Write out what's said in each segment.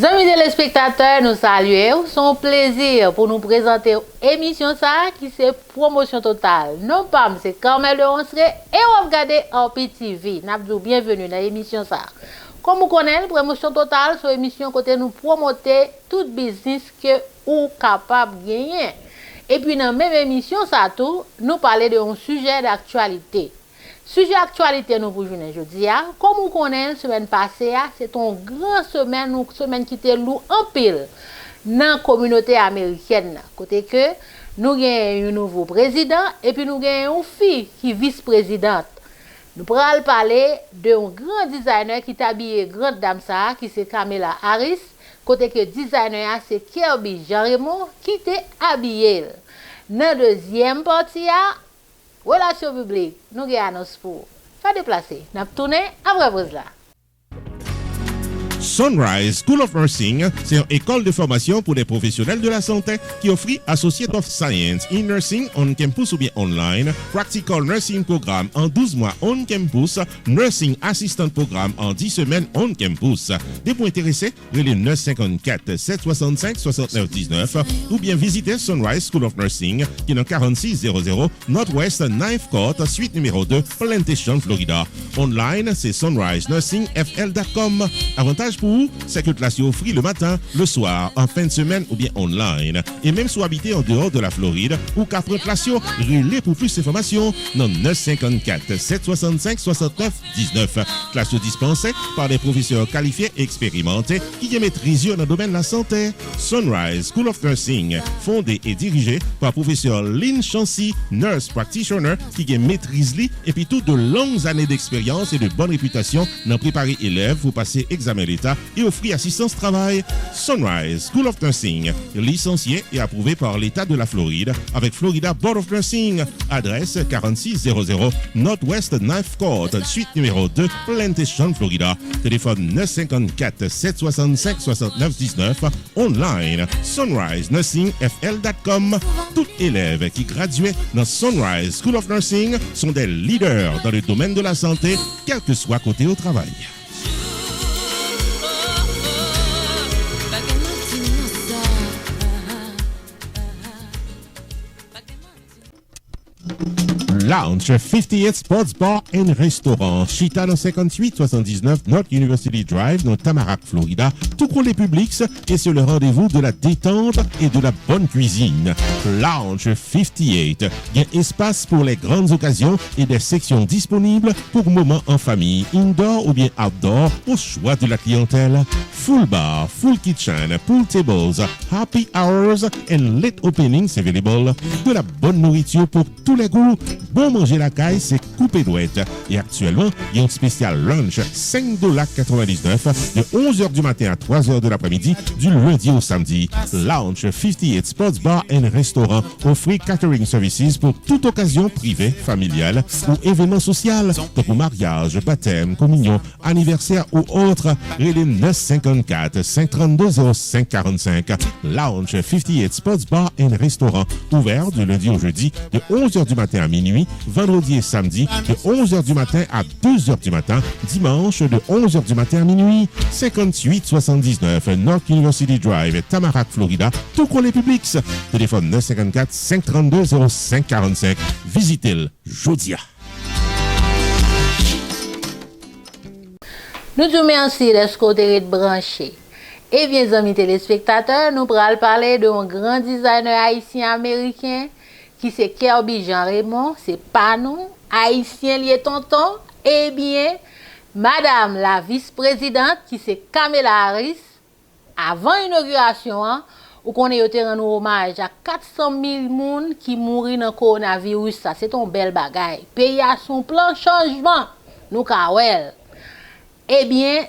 Amis téléspectateurs, nous saluons. C'est un plaisir pour nous présenter l'émission ça qui c'est promotion totale. Non pas, c'est Carmel de Onsre et on va regarder en PTV. Nous bienvenue dans l'émission ça. Comme vous connaissez, promotion totale, c'est une émission côté nous promoter tout business que vous capable de gagner. Et puis dans la même émission ça tout, nous parler d'un sujet d'actualité. Sujet actualité nous pour journée jeudi comme vous connaissez semaine passée c'est une grande semaine qui était lourd en pile dans la communauté américaine côté que nous avons un nouveau président et puis nous avons une fille qui vice-présidente. Nous allons parler d'un grand designer qui est habillé grande dame ça qui c'est Kamala Harris côté que designer c'est Kirby Jean-Raymond qui était habillé. Dans deuxième partie relation publique, nous avons annonce pour faire déplacer. Nous allons tourner après pause là. Sunrise School of Nursing, c'est une école de formation pour les professionnels de la santé qui offre Associate of Science in Nursing on campus ou bien online, Practical Nursing Programme en 12 mois on campus, Nursing Assistant Programme en 10 semaines on campus. Des points intéressés, relais 954 765 69 19 ou bien visitez Sunrise School of Nursing qui est dans 4600 Northwest 9th Court, suite numéro 2, Plantation, Florida. Online, c'est sunrisenursingfl.com. Avantage pour vous, c'est que classe est offre le matin, le soir, en fin de semaine ou bien online. Et même si vous habitez en dehors de la Floride ou qu'après classe, relais pour plus d'informations dans 954 765 69 19. Classe dispensée par des professeurs qualifiés et expérimentés qui maîtrisent dans le domaine de la santé. Sunrise School of Nursing, fondé et dirigé par professeur Lynn Chancy, nurse practitioner qui maîtrise et puis toutes de longues années d'expérience et de bonne réputation dans préparer élèves pour passer examen d'État et offrir assistance travail. Sunrise School of Nursing, licencié et approuvé par l'État de la Floride avec Florida Board of Nursing. Adresse 4600 Northwest 9th Court, suite numéro 2, Plantation, Florida. Téléphone 954 765 69 19. Online, sunrisenursingfl.com. Tout élève qui graduait dans Sunrise School of Nursing sont des leaders dans le domaine de la santé, quel que soit côté au travail. Lounge 58 Sports Bar and Restaurant, Chita dans 5879 North University Drive dans Tamarack, Florida. Tout pour les publics et c'est le rendez-vous de la détente et de la bonne cuisine. Lounge 58, il y a espace pour les grandes occasions et des sections disponibles pour moments en famille, indoor ou bien outdoor, au choix de la clientèle. Full bar, full kitchen, pool tables, happy hours and late openings available. De la bonne nourriture pour tous les goûts. Bon manger la caille, c'est coupé douette. Et actuellement, il y a un spécial lunch $5,99 de 11h du matin à 3h de l'après-midi du lundi au samedi. Lounge 58 Sports Bar and Restaurant offre catering services pour toute occasion privée, familiale ou événement social, comme mariage, baptême, communion, anniversaire ou autre. Relais 954 532 0545. Lounge 58 Sports Bar and Restaurant ouvert du lundi au jeudi de 11h du matin à minuit, vendredi et samedi de 11h du matin à 2h du matin, dimanche de 11h du matin à minuit. 5879 North University Drive, Tamarack, Florida, tout pour les publics. Téléphone 954 532 0545. Visitez-le Jodia. Nous vous remercions de ce côté de branché. Et bien, amis téléspectateurs, nous allons parler d'un grand designer haïtien américain qui c'est Kirby Jean-Raymond, c'est pas nous, haïtien lié tonton, eh bien, madame la vice-présidente qui c'est Kamala Harris, avant l'inauguration, où qu'on est rendu hommage à 400 000 personnes qui mourent dans le coronavirus, ça c'est un bel bagage. Pays a son plan changement, nous kawel. Eh bien,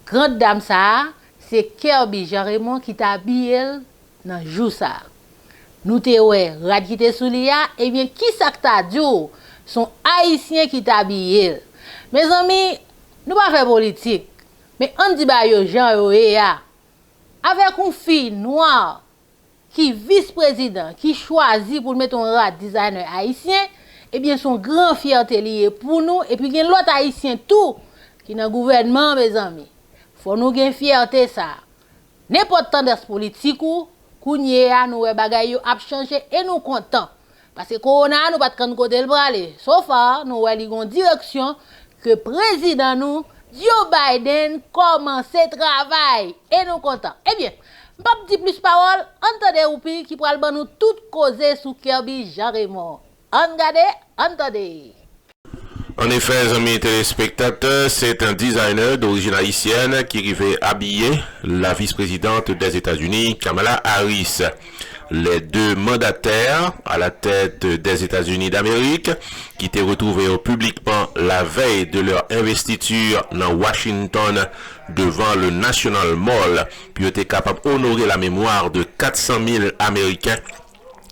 grande dame ça, c'est Kirby Jean-Raymond qui t'a habillé dans le jour ça. Nous te ouais, radite sous lia, eh bien, qui ça que t'a dit? Son haïtien qui t'a habillé. Mes amis, nous pas faire politique, mais on dit ba yo Jean yo ya. Avec une fille noire qui vice-président, qui choisit pour mettre un rat designer haïtien, eh bien, son grand fierté lié pour nous, et puis il y a l'autre haïtien tout qui dans le gouvernement, mes amis. Faut nous gagner fierté ça. N'importe tendance politique ou kounye a nous bagay yo a changé et nous content parce que corona nous pas de côté le braler. So far nous li gon direction que président nous Joe Biden commence travail et nous content. Eh bien, pas dit plus parole, entendez ou pi qui pral ban nous tout causer sous Kirby Jean Raymond. Entendez. En effet, amis téléspectateurs, c'est un designer d'origine haïtienne qui arrivait habiller la vice-présidente des États-Unis, Kamala Harris. Les deux mandataires à la tête des États-Unis d'Amérique, qui étaient retrouvés publiquement la veille de leur investiture dans Washington devant le National Mall, puis étaient capables d'honorer la mémoire de 400 000 Américains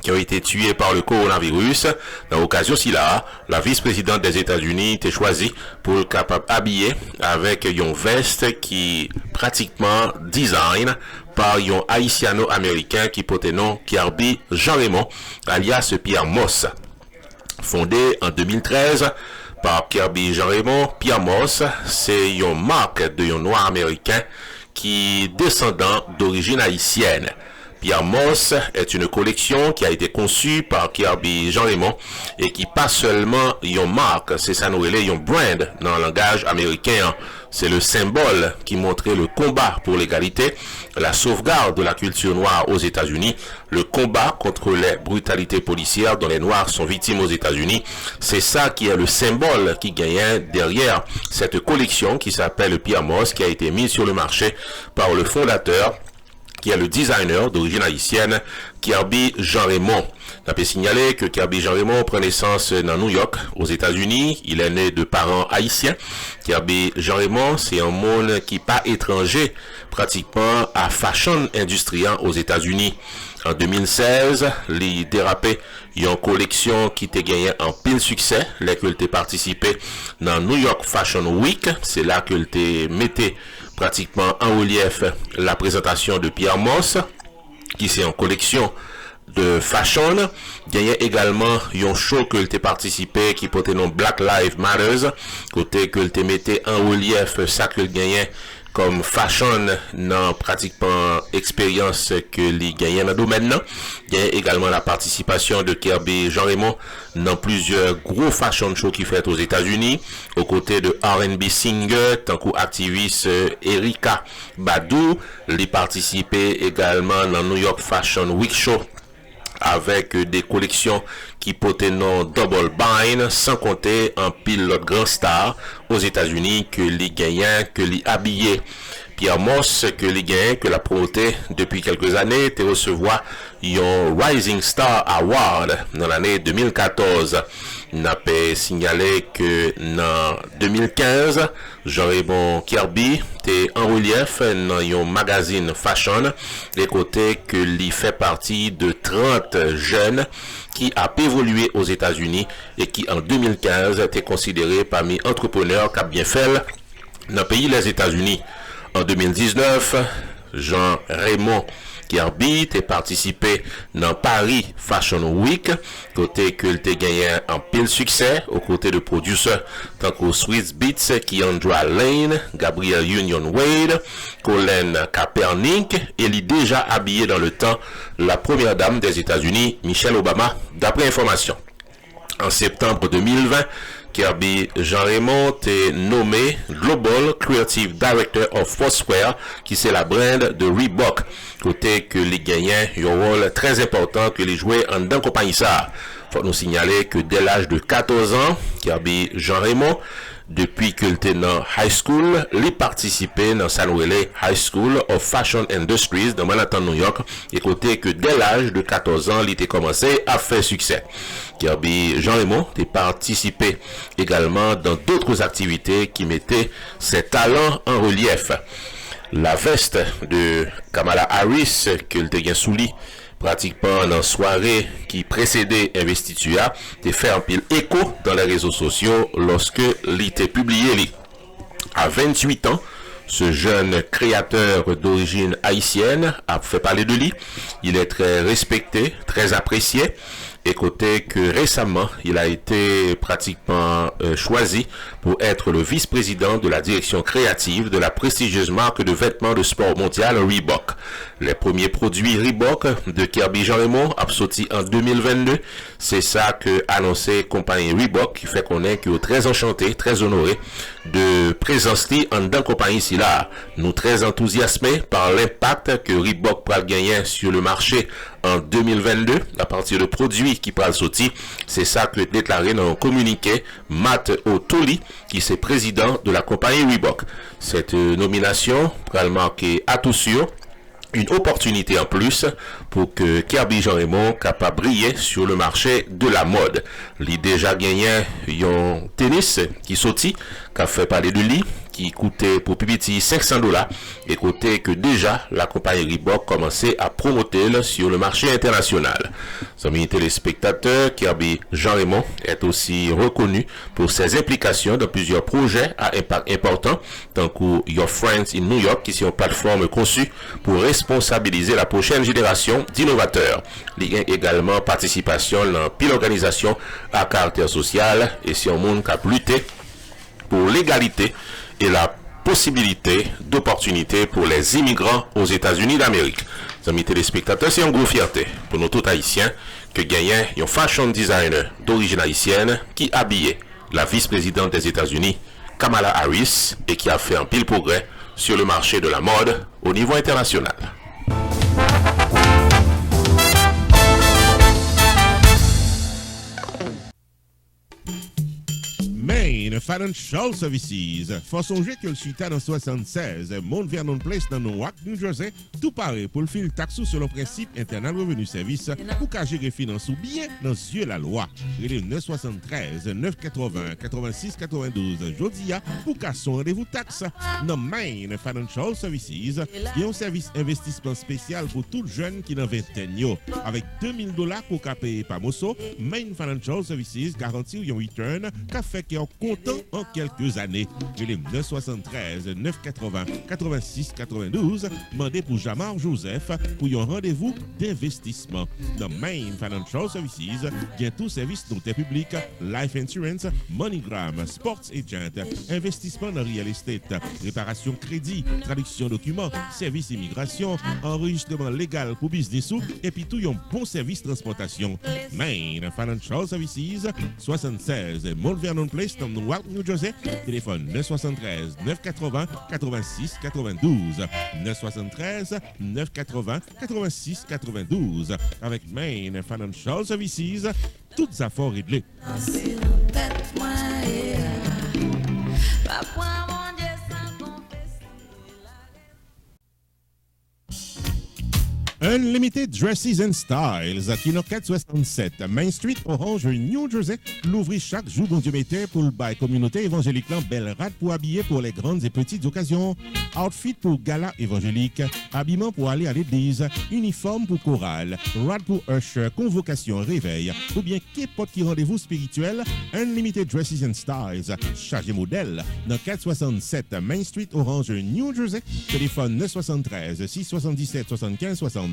qui ont été tués par le coronavirus. Dans l'occasion là, la vice-présidente des États-Unis était choisie pour le capable habiller avec une veste qui pratiquement design par un haïtiano-américain qui porte nom Kirby Jean Raymond, alias Pierre Moss. Fondé en 2013 par Kirby Jean Raymond, Pierre Moss, c'est une marque de un noir américain qui est descendant d'origine haïtienne. Pierre Moss est une collection qui a été conçue par Kirby Jean Raymond et qui pas seulement une marque, c'est ça nous relève un brand dans le langage américain. C'est le symbole qui montrait le combat pour l'égalité, la sauvegarde de la culture noire aux États-Unis, le combat contre les brutalités policières dont les Noirs sont victimes aux États-Unis. C'est ça qui est le symbole qui gagne derrière cette collection qui s'appelle Pierre Moss, qui a été mise sur le marché par le fondateur, qui est le designer d'origine haïtienne, Kirby Jean Raymond. On peut signaler que Kirby Jean Raymond prend naissance dans New York, aux États-Unis. Il est né de parents haïtiens. Kirby Jean Raymond, c'est un monde qui pas étranger, pratiquement à fashion industrielle aux États-Unis. En 2016, il dérapé une collection qui t'a gagné un pile succès, là qu'il t'a participé dans New York Fashion Week. C'est là qu'il t'a metté pratiquement en relief la présentation de Pierre Moss, qui c'est en collection de fashion. Gagné également un show que t'ai participé qui portait nom Black Lives Matters, côté que t'ai metté en relief ça que gagnait comme fashion dans pratiquement expérience que les gagnants dans le domaine. Il y a également la participation de Kirby Jean Raymond dans plusieurs gros fashion shows qui fait aux États-Unis, aux côtés de R&B singer, tant qu'activiste Erika Badu. Il participait également dans New York Fashion Week Show avec des collections qui portaient nom Double Bind, sans compter un pilote grand star aux États-Unis que les gagnants, que les habillés. Pierre Moss, que les gagnants, que la promoté depuis quelques années, te recevoir un Rising Star Award dans l'année 2014. N'a pas signalé que dans 2015, Jean-Raymond Kirby était en relief dans un magazine fashion, les côtés que lui fait partie de 30 jeunes qui a évolué aux États-Unis et qui en 2015 était considéré parmi entrepreneurs qui a bien fait dans le pays les États-Unis. En 2019, Jean-Raymond Kirby a participé dans Paris Fashion Week, côté que il a gagné un pile succès aux côtés de producteurs tant que Swiss Beats, Keandra Lane, Gabriel Union Wade, Colin Kaepernick, et il est déjà habillé dans le temps la première dame des États-Unis, Michelle Obama, d'après information. En septembre 2020, Kirby Jean Raymond est nommé Global Creative Director of Sportswear, qui c'est la brand de Reebok. Côté que les gagnants ont un rôle très important que les joueurs en dans compagnie ça. Faut nous signaler que dès l'âge de 14 ans, Kirby Jean Raymond, depuis qu'il était dans high school, il participait dans sa nouvelle High School of Fashion Industries dans Manhattan, New York, et côté que dès l'âge de 14 ans, il était commencé à faire succès. Kirby Jean Raymond a participé également dans d'autres activités qui mettaient ses talents en relief. La veste de Kamala Harris, qu'il était sous lit, pratiquement dans la soirée qui précédait investiture, a fait un pile écho dans les réseaux sociaux lorsque l'ité publié. À 28 ans, ce jeune créateur d'origine haïtienne a fait parler de lui. Il est très respecté, très apprécié. Et côté que récemment, il a été pratiquement choisi pour être le vice-président de la direction créative de la prestigieuse marque de vêtements de sport mondiale Reebok. Les premiers produits Reebok de Kirby Jean Raymond a sorti en 2022. C'est ça que annoncé compagnie Reebok qui fait connaître que très enchanté, très honoré de présence en dans compagnie ici là. Nous très enthousiasmés par l'impact que Reebok pourra gagner sur le marché en 2022 à partir de produits qui pourra sortir. C'est ça que déclaré dans un communiqué Matt O'Toole qui est président de la compagnie Reebok. Cette nomination pourra marquer à tout sûr une opportunité en plus pour que Kirby Jean Raymond capable de briller sur le marché de la mode. Il déjà gagné un tennis qui sorti, qui a fait parler de lui, qui coûtait pour Pipiti $500 et côté que déjà la compagnie Reebok commençait à promouvoir sur le marché international. Amis téléspectateurs, Kirby Jean Raymond est aussi reconnu pour ses implications dans plusieurs projets à impact important, tant que Your Friends in New York, qui est une plateforme conçue pour responsabiliser la prochaine génération d'innovateurs. Il y a également participation dans pile organisation à caractère social et si on monde qui a lutté pour l'égalité et la possibilité d'opportunités pour les immigrants aux États-Unis d'Amérique. Amis téléspectateurs, c'est une grosse fierté pour nous tous haïtiens que gagnait un fashion designer d'origine haïtienne qui habillait la vice-présidente des États-Unis, Kamala Harris, et qui a fait un pile progrès sur le marché de la mode au niveau international. Main Financial Services. Faut songer que le suite dans 76, Mount Vernon Place dans Newark, New Jersey, tout paraît pour le fil taxou sur le principe internal revenu service pour qu'à gérer finance ou bien dans yeux la loi. Il est 973 980 86 92 Jodia pour qu'à son rendez-vous taxe. Dans Main Financial Services, il y a un service investissement spécial pour tout jeune qui n'a vingtaine. Avec $2000 pour qu'à payer par Mosso, Main Financial Services garantit un return qu'a fait qui est content en quelques années. Il est 973 980 86 92. Mandez pour Jamar Joseph pour un rendez-vous d'investissement. Dans Main Financial Services, il y a tout service noté public, life insurance, MoneyGram, sports agent, investissement dans real estate, réparation crédit, traduction documents, service immigration, enregistrement légal pour business et puis tout un bon service transportation. Main Financial Services, 76 Mount Vernon Place, dans Newark, New Jersey. Téléphone 973 980 86 92. 973 980 86 92. Avec Main Financial Services, toutes affaires réglées. Unlimited Dresses and Styles, qui dans 467 Main Street, Orange, New Jersey, l'ouvrit chaque jour bon Dieu mettait pour le bail communauté évangélique Belle Rade pour habiller pour les grandes et petites occasions, outfit pour gala évangélique, habillement pour aller à l'église, uniforme pour chorale, rad pour usher, convocation, réveil, ou bien qu'importe qui rendez-vous spirituel, Unlimited Dresses and Styles, chargé modèle, dans 467 Main Street, Orange, New Jersey, téléphone 973 677 75 62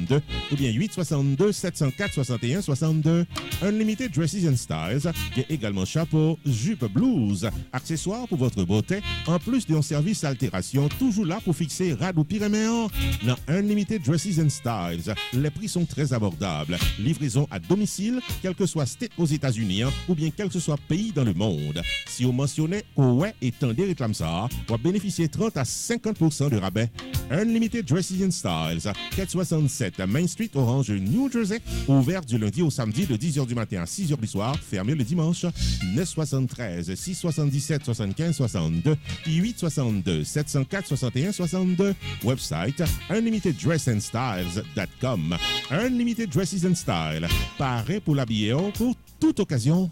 ou bien 862 704 61 62. Unlimited Dresses and Styles, qui est également chapeau, jupe blues, accessoires pour votre beauté, en plus d'un service altération, toujours là pour fixer rad ou pyréméen. Dans Unlimited Dresses and Styles, les prix sont très abordables. Livraison à domicile, quel que soit state aux États-Unis ou bien quel que soit pays dans le monde. Si vous mentionnez ouais et tendez réclame ça, vous bénéficiez 30 à 50% de rabais. Unlimited Dresses and Styles, 467 Main Street, Orange, New Jersey, ouvert du lundi au samedi de 10h du matin à 6h du soir, fermé le dimanche. 973 677 75 62 862 704 61 62. Website unlimitedDressandStyles.com. Unlimited Dresses and Style, paré pour l'habiller pour toute occasion.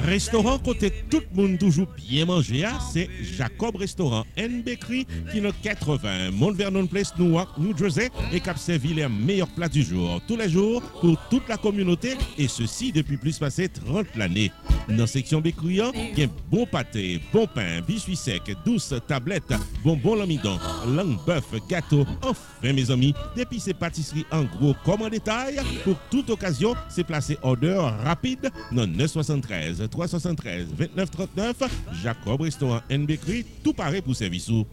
Restaurant côté tout le monde toujours bien manger, c'est Jacob Restaurant and Bakery qui est 80 Mount Vernon Place, Newark, New Jersey et qui a servi les meilleurs plats du jour tous les jours pour toute la communauté et ceci depuis plus passé 30 l'année. Dans la section bakery, il y a bon pâté, bon pain, biscuits secs, douce tablette, bonbons l'amidon, langue bœuf, gâteau. Enfin, mes amis, depuis ces pâtisseries en gros comme en détail, pour toute occasion, c'est placé order rapide dans 973 373 29 39, Jacob Restaurant and Bakery, tout pareil pour service. Dans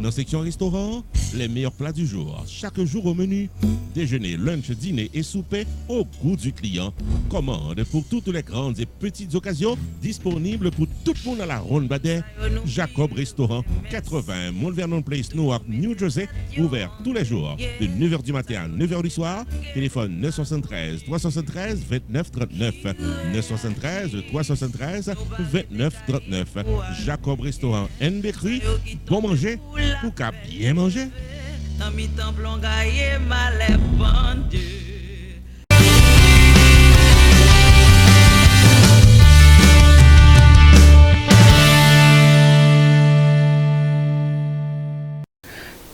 la section restaurant, les meilleurs plats du jour, chaque jour au menu. Déjeuner, lunch, dîner et souper au goût du client. Commande pour toutes les grandes et petites occasions, disponibles pour tout le monde à la Ronde Badet. Jacob Restaurant, 80 Mount Vernon Place, Newark, New Jersey, ouvert tous les jours de 9h du matin à 9h du soir. Téléphone 973 373 29 39. 973 373 29 39. Jacob Restaurant and Bakery, bon manger ou qu'à bien manger.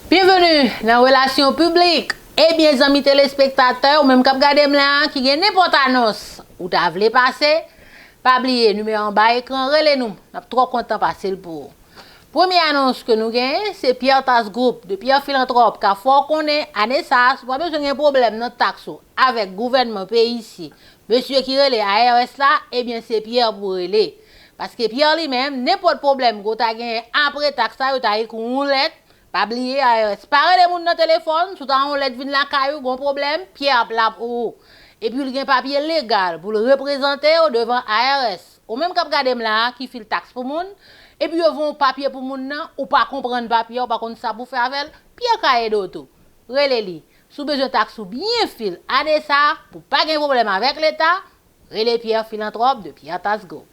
Bienvenue dans Relations Publiques. Eh bien, amis téléspectateurs, ou même qui regardez là, qui gagne n'importe annonce, ou t'as voulu passer, pas oublier, numéro en bas écran, relais-nous. On est trop content de passer le pour. Première annonce que nous gagnons, c'est Pierre Tas Group, de Pierre Philanthrope, qui a fort connaît, année ça, si pas besoin d'un problème dans taxe avec le gouvernement pays ici. Monsieur qui relève ARS là, eh bien, c'est Pierre pour relais. Parce que Pierre lui-même, n'importe problème, quand tu as gagné après taxe, tu as écrit une lettre. Pas oublier ARS. Parlez les gens dans le téléphone, tout en lettre vient la caillou, bon problème, Pierre là pour. Et puis il y a un papier légal pour le représenter devant ARS. Ou même quand regardez là qui file taxe pour moun, et puis ils vont papier pour moun nan, ou pas comprendre papier, ou pas connaître ça pour faire avec, Pierre caillé d'auto. Relez-li. Sous besoin taxe ou bien fil, année ça pour pas de problème avec l'État, relais Pierre Philanthrope de Pierre Tas Group.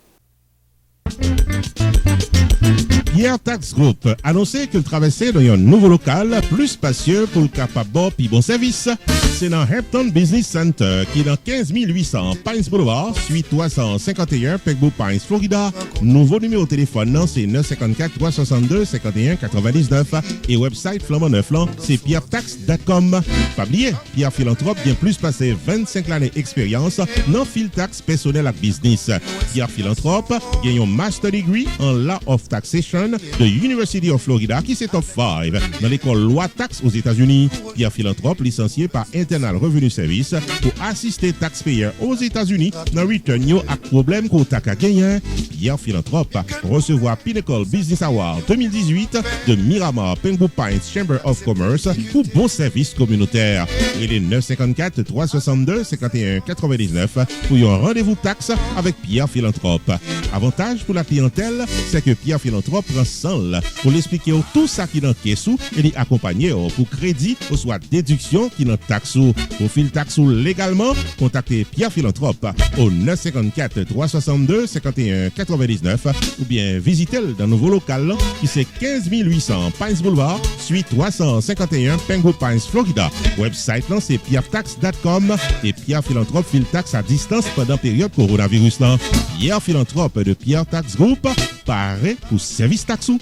Pierre Tax Group annoncé qu'il traversait dans un nouveau local plus spacieux pour le capable puis bon service. C'est dans Hampton Business Center qui est dans 15 800 Pines Boulevard, suite 351 Pegbo Pines, Florida. Nouveau numéro de téléphone, c'est 954 362 51 99 et website flambant neuf, c'est pierretax.com. Pas oublier, Pierre Philanthrope vient plus passer 25 années d'expérience dans fil tax personnel à business. Pierre Philanthrope gagne un master degree en law of taxation de University of Florida qui c'est top 5 dans l'école loi taxe aux États-Unis. Pierre Philanthrope licencié par Internal Revenue Service pour assister taxpayers aux États-Unis dans return yo à problème qu'on t'a gagné. Pierre Philanthrope recevoir Pinnacle Business Award 2018 de Miramar Pengbu Pines Chamber of Commerce pour bon service communautaire. Il est 954 362 51 99 pour un rendez-vous taxe avec Pierre Philanthrope. Avantage pour la clientèle, c'est que Pierre Philanthrope prend seul pour l'expliquer tout ça qui dans caisse et les accompagner pour crédit ou soit déduction qui dans taxe. Pour fil taxe légalement, contactez Pierre Philanthrope au 954 362 51 99 ou bien visitez-le dans nouveau local qui c'est 15 800 Pines Boulevard, suite 351 Pengbo Pines, Florida. Website là c'est pierretax.com et Pierre Philanthrope fil taxe à distance pendant période coronavirus là. Pierre Philanthrope de Pierre Tax Group, paré pour service taxou.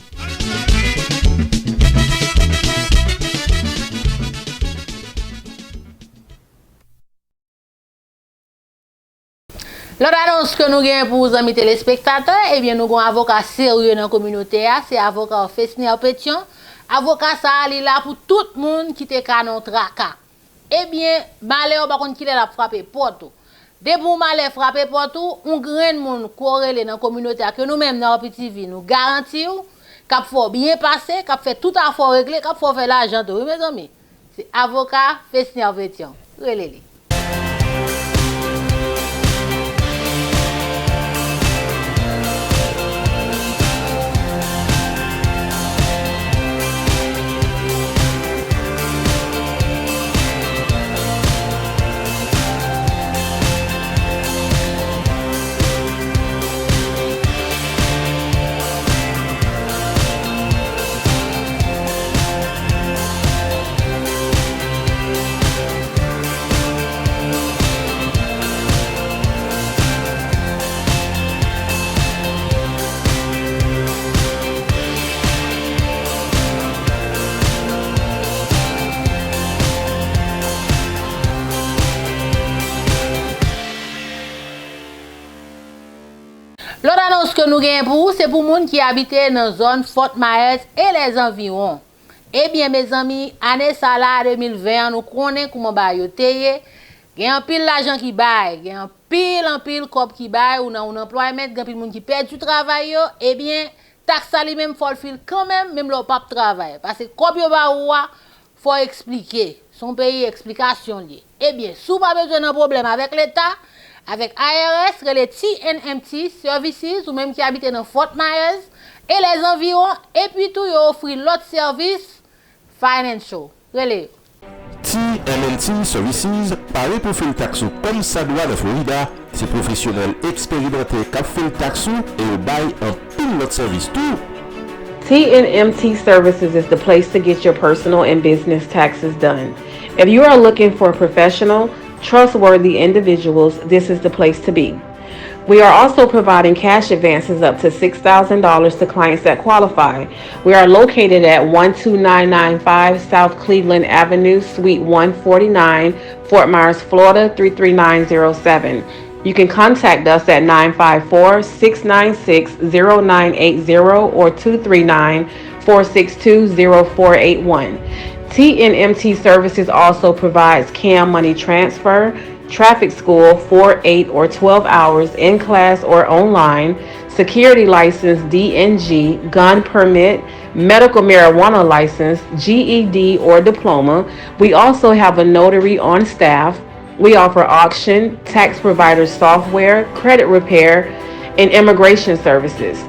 L'autre annonce que nous avons pour les amis téléspectateurs, eh bien, nous avons un avocat sérieux dans la communauté, c'est avocat Fesnier Pétion. Avocat ça, il est là pour tout le monde qui te canon traka. Eh bien, malheur, par contre, qui est là pour frapper porte. Dès pour malheur frapper porte, un grand monde corrélé dans la communauté que nous-mêmes dans la petite vie, nous garantissons qu'il faut bien passer, qu'il fait tout à fait régler, qu'il faut faire l'argent. Oui, mes amis. C'est avocat Fesnier Pétion. Relez-les. que nous gagnons pour, c'est pour les gens qui habitent dans la zone Fort Myers et les environs. Eh bien, mes amis, année ça là, 2020, nous connaissons comment bayoter. Il y a un pile l'argent qui baille, il y a un pile cop qui baille, ou dans un employement, il y a un pile monde qui perd du travail, eh bien, taxe lui même faut le fil quand même le pas travail. Parce que cop yo ba ou, faut expliquer. Son pays explication lié. Eh bien, si vous pas besoin d'un problème avec l'État, avec ARS, les TNMT Services, ou même qui habitent dans Fort Myers, et les environs, et puis tout, ils offrent l'autre service financial. Relais. TNMT Services, paré pour faire le taxo comme ça doit de Florida, c'est professionnels expérimentés qui font le taxo et au bail un pile l'autre service tout. TNMT Services is the place to get your personal and business taxes done. If you are looking for professional, trustworthy individuals, this is the place to be. We are also providing cash advances up to $6,000 to clients that qualify. We are located at 12995 South Cleveland Avenue, Suite 149, Fort Myers, Florida 33907. You can contact us at 954-696-0980 or 239-462-0481. TNMT Services also provides CAM money transfer, traffic school 4, 8, or 12 hours in class or online, security license DNG, gun permit, medical marijuana license, GED or diploma. We also have a notary on staff. We offer auction, tax provider software, credit repair, and immigration services.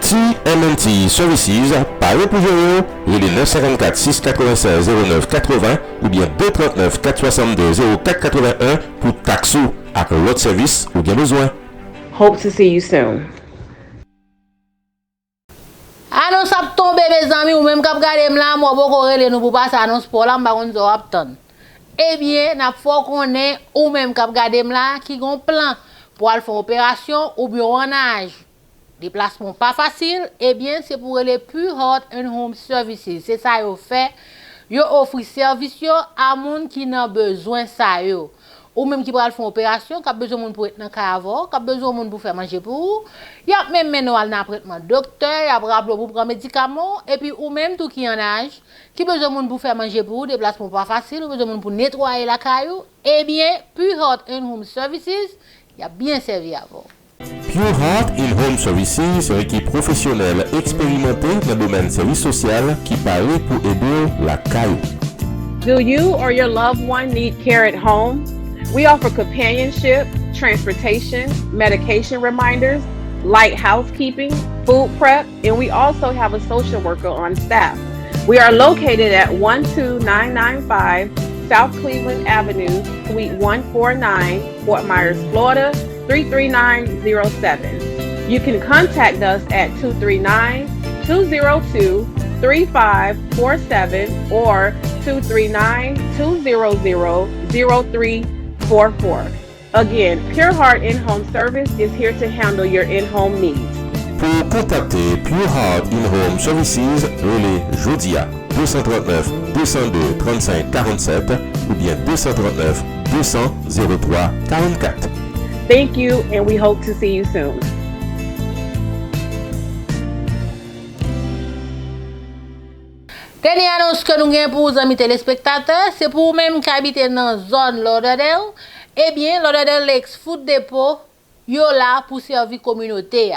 TNMT Services, paré pour gérer, il est 954 696 09 80 ou bien 239 462 04 81 pour taxo avec l'autre service ou bien besoin. Hope to see you soon. Annonce a tombé mes amis ou même cap garder là moi beaucoup relé nous pour passer annonce pour là m'pa konn zo attendre. Eh bien, n'a faut connait ou même cap garder là qui gon plan pour aller faire opération ou bien en âge. Déplacement pas facile, eh bien c'est pour les Pure Heart and Home Services. C'est ça yo fait. Yo offre service yo à moun qui n'a besoin ça yo. Ou même qui pral faire opération, qui a besoin moun pour être dans cave, qui a besoin moun pour faire manger pour. Y a même maintenant dans traitement docteur, y a rappelé pour prendre médicaments et puis ou même tout qui en âge, qui besoin moun pour faire manger pour, déplacement pas facile, ou besoin moun pour nettoyer la caillou, eh bien Pure Heart and Home Services, y a bien servi avant. Pure Heart and Home Services, c'est une équipe professionnelle expérimentée dans le domaine service social qui paraît pour aider la caillou. Do you or your loved one need care at home? We offer companionship, transportation, medication reminders, light housekeeping, food prep, and we also have a social worker on staff. We are located at 12995 South Cleveland Avenue, Suite 149, Fort Myers, Florida 33907. You can contact us at 239-202-3547 or 239-200-0344. Again, Pure Heart In-Home Service is here to handle your in-home needs. Pour contacter Pure Heart In-Home Services, relais Jodia 239 202 35 47 ou bien 239 200 03 44. Thank you, and we hope to see you soon. Dernière annonce que nous avons pour les amis téléspectateurs, c'est pour même qui habitent dans la zone Lauderdale. Eh bien, Lauderdale Lakes Food Depot, yo là pour servir communauté.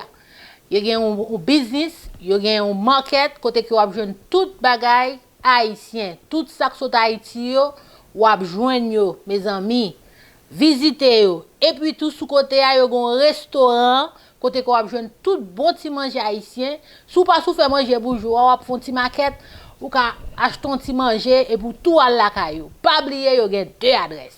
Yo gen un business, yo gen un market, côté que vous avez besoin tout bagay haïtien, tout ça qui sont Haïti yo, ou avez besoin yo, mes amis. Visitez yo. Et puis tout sous côté yo un restaurant, côté que vous avez besoin tout bon petit manger haïtien. Sou pas sou faire manger bourgeois, ou font petit maquette, ou ka acheter un petit manger et pour tout à la caillou. Pas oublier yo gen deux adresses.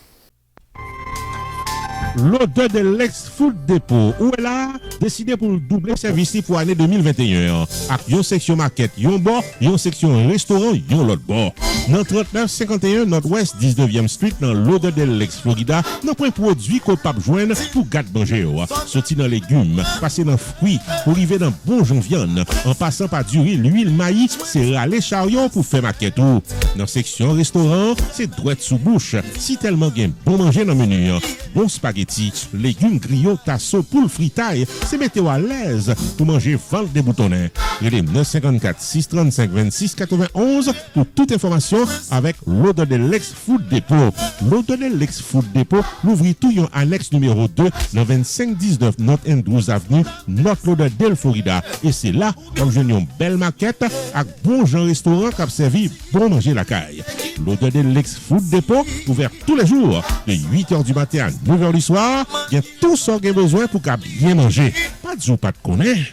L'odeur de l'ex-food dépôt, où est là, décidé pour doubler service pour l'année 2021. Avec une section market, yon bord, une section restaurant, yon l'autre bord. Dans 3951 Nord-Ouest 19e Street, dans l'odeur de l'ex-Florida, nous prenons produit qu'on peut joindre pour gâte manger. Sorti dans légumes, passer dans fruits, pour arriver dans bon viande, en passant par du riz, l'huile, maïs, c'est râler chariot pour faire maquette. Dans section restaurant, c'est droite sous bouche. Si tellement gain bon manger dans le menu, bon spaghetti, spaghettis, légumes grillés, tasso, poule fritaille. C'est mettre à l'aise pour manger vente des boutonnets. Relais 954 635 26 91 pour toute information avec l'odeur de l'ex Food Depot. L'odeur de l'ex Food Depot, l'ouvrit tout en annexe numéro 2, le 2519 North Andrews Avenue, North Lauderdale, Florida. Et c'est là qu'on joue une belle maquette avec bon genre restaurant qui a servi bon manger la caille. L'odeur de l'ex Food Depot, ouvert tous les jours, de 8h du matin à 9h du soir. Il y a tout ce qu'on a besoin pour bien manger. Pas de jour, pas de connaître.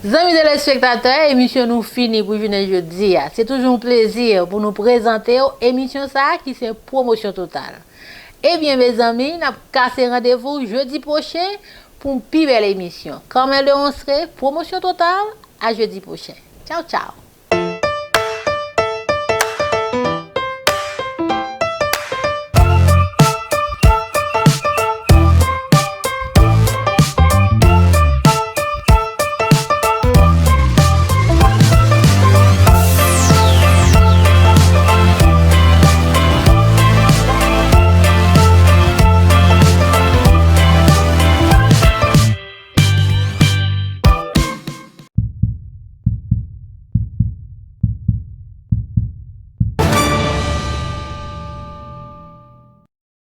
Amis téléspectateurs, émission nous finit pour venir jeudi. C'est toujours un plaisir pour nous présenter l'émission qui c'est promotion totale. Eh bien mes amis, nous avons cassé rendez-vous jeudi prochain pour une plus belle émission. Comme elle le serait, promotion totale à jeudi prochain. Ciao ciao.